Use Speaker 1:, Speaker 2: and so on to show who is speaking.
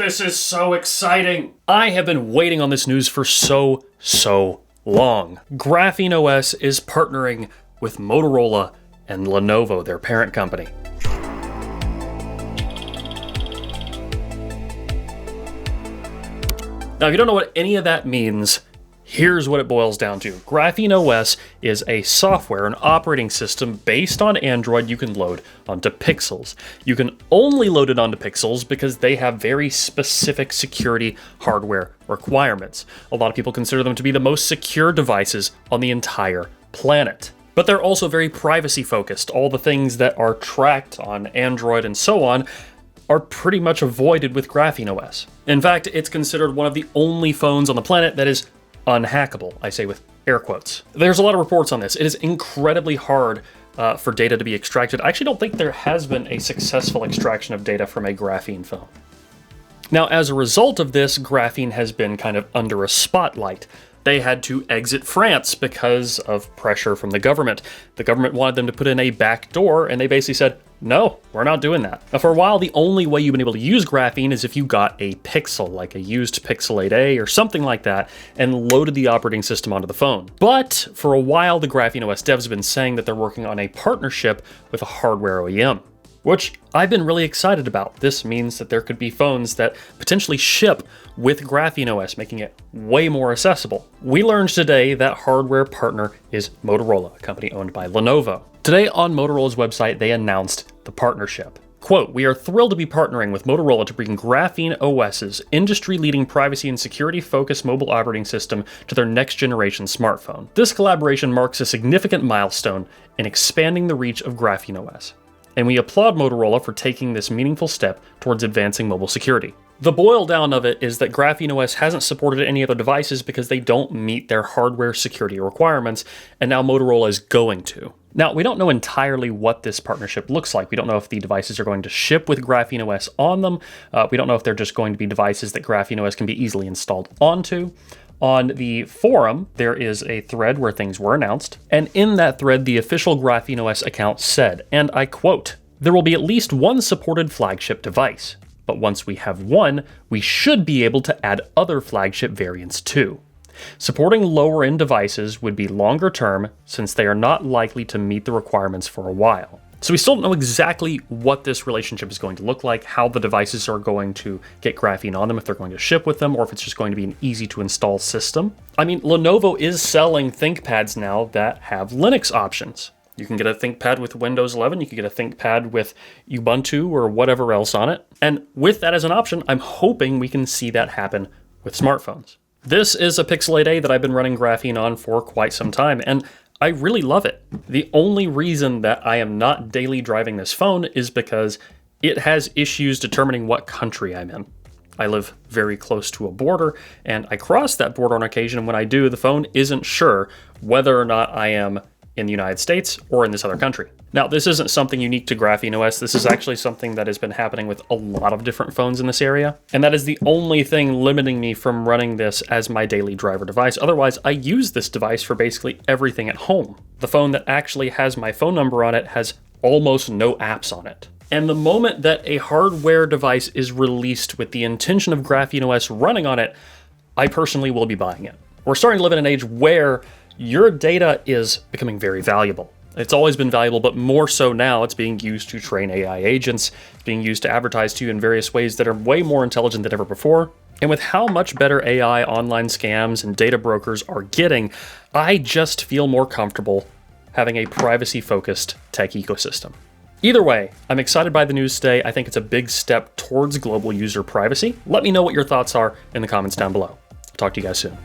Speaker 1: This is so exciting. I have been waiting on this news for so long. GrapheneOS is partnering with Motorola and Lenovo, their parent company. Now, if you don't know what any of that means, here's what it boils down to. GrapheneOS is a software, an operating system based on Android you can load onto Pixels. You can only load it onto Pixels because they have very specific security hardware requirements. A lot of people consider them to be the most secure devices on the entire planet. But they're also very privacy focused. All the things that are tracked on Android and so on are pretty much avoided with GrapheneOS. In fact, it's considered one of the only phones on the planet that is unhackable, I say with air quotes. There's a lot of reports on this. It is incredibly hard for data to be extracted. I actually don't think there has been a successful extraction of data from a graphene phone. Now, as a result of this, graphene has been kind of under a spotlight. They had to exit France because of pressure from the government. The government wanted them to put in a back door, and they basically said, no, we're not doing that. Now, for a while, the only way you've been able to use graphene is if you got a Pixel, like a used Pixel 8a or something like that, and loaded the operating system onto the phone. But for a while, the GrapheneOS devs have been saying that they're working on a partnership with a hardware OEM, which I've been really excited about. This means that there could be phones that potentially ship with GrapheneOS, making it way more accessible. We learned today that hardware partner is Motorola, a company owned by Lenovo. Today on Motorola's website, they announced the partnership. Quote, "We are thrilled to be partnering with Motorola to bring GrapheneOS's industry-leading privacy and security-focused mobile operating system to their next-generation smartphone. This collaboration marks a significant milestone in expanding the reach of GrapheneOS, and we applaud Motorola for taking this meaningful step towards advancing mobile security." The boil down of it is that GrapheneOS hasn't supported any other devices because they don't meet their hardware security requirements, and now Motorola is going to. Now, we don't know entirely what this partnership looks like. We don't know if the devices are going to ship with GrapheneOS on them. We don't know if they're just going to be devices that GrapheneOS can be easily installed onto. On the forum, there is a thread where things were announced, and in that thread, the official GrapheneOS account said, and I quote, "There will be at least one supported flagship device, but once we have one, we should be able to add other flagship variants too. Supporting lower-end devices would be longer term since they are not likely to meet the requirements for a while." So we still don't know exactly what this relationship is going to look like, how the devices are going to get graphene on them, if they're going to ship with them, or if it's just going to be an easy-to-install system. I mean, Lenovo is selling ThinkPads now that have Linux options. You can get a ThinkPad with Windows 11, you can get a ThinkPad with Ubuntu or whatever else on it. And with that as an option, I'm hoping we can see that happen with smartphones. This is a Pixel 8a that I've been running graphene on for quite some time, and I really love it. The only reason that I am not daily driving this phone is because it has issues determining what country I'm in. I live very close to a border, and I cross that border on occasion, and when I do, the phone isn't sure whether or not I am in the United States or in this other country. Now, this isn't something unique to GrapheneOS. This is actually something that has been happening with a lot of different phones in this area, and that is the only thing limiting me from running this as my daily driver device. Otherwise, I use this device for basically everything at home. The phone that actually has my phone number on it has almost no apps on it. And the moment that a hardware device is released with the intention of GrapheneOS running on it, I personally will be buying it. We're starting to live in an age where your data is becoming very valuable. It's always been valuable, but more so now. It's being used to train AI agents. It's being used to advertise to you in various ways that are way more intelligent than ever before. And with how much better AI, online scams, and data brokers are getting, I just feel more comfortable having a privacy-focused tech ecosystem. Either way, I'm excited by the news today. I think it's a big step towards global user privacy. Let me know what your thoughts are in the comments down below. Talk to you guys soon.